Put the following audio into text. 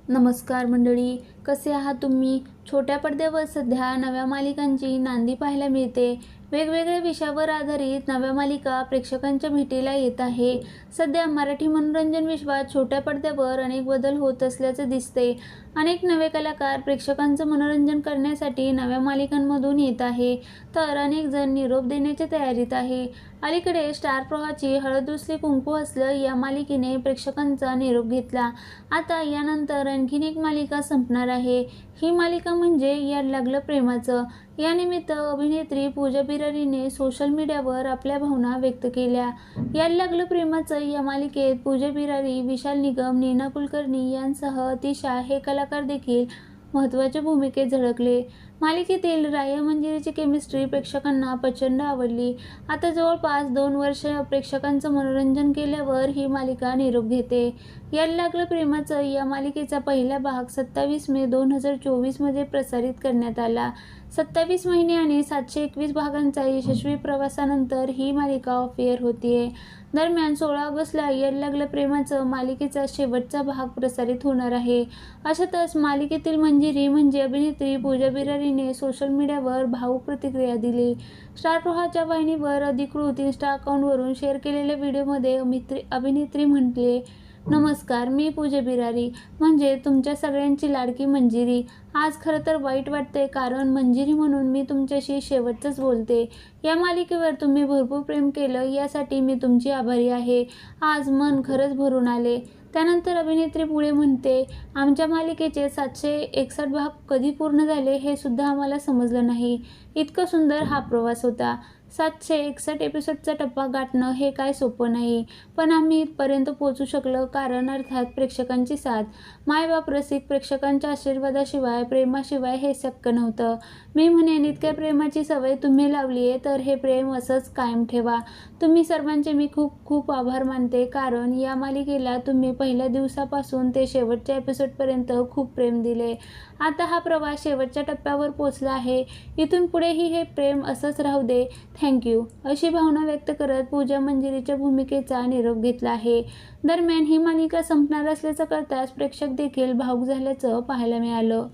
नमस्कार मंडळी, कसे आहात तुम्ही? छोट्या पडद्यावर सध्या नव्या मालिकांची नांदी पाहायला मिळते. वेगवेगळ्या विषयावर आधारित नव्या मालिका प्रेक्षकांच्या भेटीला येत आहे. सध्या मराठी मनोरंजन विश्वात छोट्या पडद्यावर अनेक बदल होत असल्याचे दिसते. अनेक नवे कलाकार प्रेक्षकांचं मनोरंजन करण्यासाठी नव्या मालिकांमधून येत आहे, तर अनेक जण निरोप देण्याच्या तयारीत आहे. अलीकडे स्टार प्रवाहाची हळद रुसली कुंकू हसलं या मालिकेने प्रेक्षकांचा निरोप घेतला. आता यानंतर आणखीन एक मालिका संपणार आहे. ही मालिका म्हणजे याड लागलं प्रेमाचं. यानिमित्त अभिनेत्री पूजा बिरारीने सोशल मीडियावर आपल्या भावना व्यक्त केल्या. याड लागलं प्रेमाचं या मालिकेत पूजा बिरारी, विशाल निगम, नीना कुलकर्णी यांसह अतिशा हे कलाकार देखील महत्त्वाच्या भूमिकेत झळकले. मालिकेतील राया मंजिरीची केमिस्ट्री प्रेक्षकांना प्रचंड आवडली. आता जवळपास 2 वर्ष प्रेक्षकांचं मनोरंजन केल्यावर ही मालिका निरोप घेते. याड लागलं प्रेमाचं या मालिकेचा पहिला भाग 27 मे 2024 मध्ये प्रसारित करण्यात आला. 27 महिने आणि 721 भागांचा यशस्वी प्रवासानंतर ही मालिका ऑफ एअर होतीये. दरम्यान 16 ऑगस्टला याड लागलं प्रेमाचं मालिकेचा शेवटचा भाग प्रसारित होणार आहे. अशातच मालिकेतील मंजिरी म्हणजे अभिनेत्री पूजा बिरारीने सोशल मीडियावर भावूक प्रतिक्रिया दिली. स्टार प्रवाहाच्या वाहिनीवर अधिकृत इन्स्टा अकाउंटवरून शेअर केलेल्या व्हिडिओमध्ये अभिनेत्री म्हटले, नमस्कार, मी पूजा बिरारी, म्हणजे तुमच्या सगळ्यांची लाडकी मंजिरी. आज खरं तर वाईट वाटतंय, कारण मंजिरी म्हणून मी तुमच्याशी शेवटचंच बोलते. या मालिकेवर तुम्ही भरपूर प्रेम केलं, यासाठी मी तुमची आभारी आहे. आज मन खरंच भरून आले. त्यानंतर अभिनेत्री पुढे म्हणते, आमच्या मालिकेचे 761 भाग कधी पूर्ण झाले हे सुद्धा आम्हाला समजलं नाही. इतकं सुंदर हा प्रवास होता. 761 एपिसोडचा टप्पा गाठणं हे काय सोपं नाही, पण आम्ही इथपर्यंत पोहोचू शकलो कारण अर्थात प्रेक्षकांची साथ. मायबाप रसिक प्रेक्षकांच्या आशीर्वादाशिवाय, प्रेमाशिवाय हे शक्य नव्हतं. मी म्हणेन, इतक्या प्रेमाची सवय तुम्ही लावली आहे, तर हे प्रेम असंच कायम ठेवा. तुम्ही सर्वांचे मी खूप खूप आभार मानते, कारण या मालिकेला तुम्ही पहिल्या दिवसापासून ते शेवटच्या एपिसोडपर्यंत खूप प्रेम दिले. आता हा प्रवास शेवटच्या टप्प्यावर पोहोचला आहे. इथून पुढेही हे प्रेम असंच राहू दे. थँक्यू, अशी भावना व्यक्त करत पूजा मंजिरीच्या भूमिकेचा निरोप घेतला आहे. दरम्यान ही मालिका संपणार असल्याचं कळताच प्रेक्षक देखील भावूक झाल्याचं पाहायला मिळालं.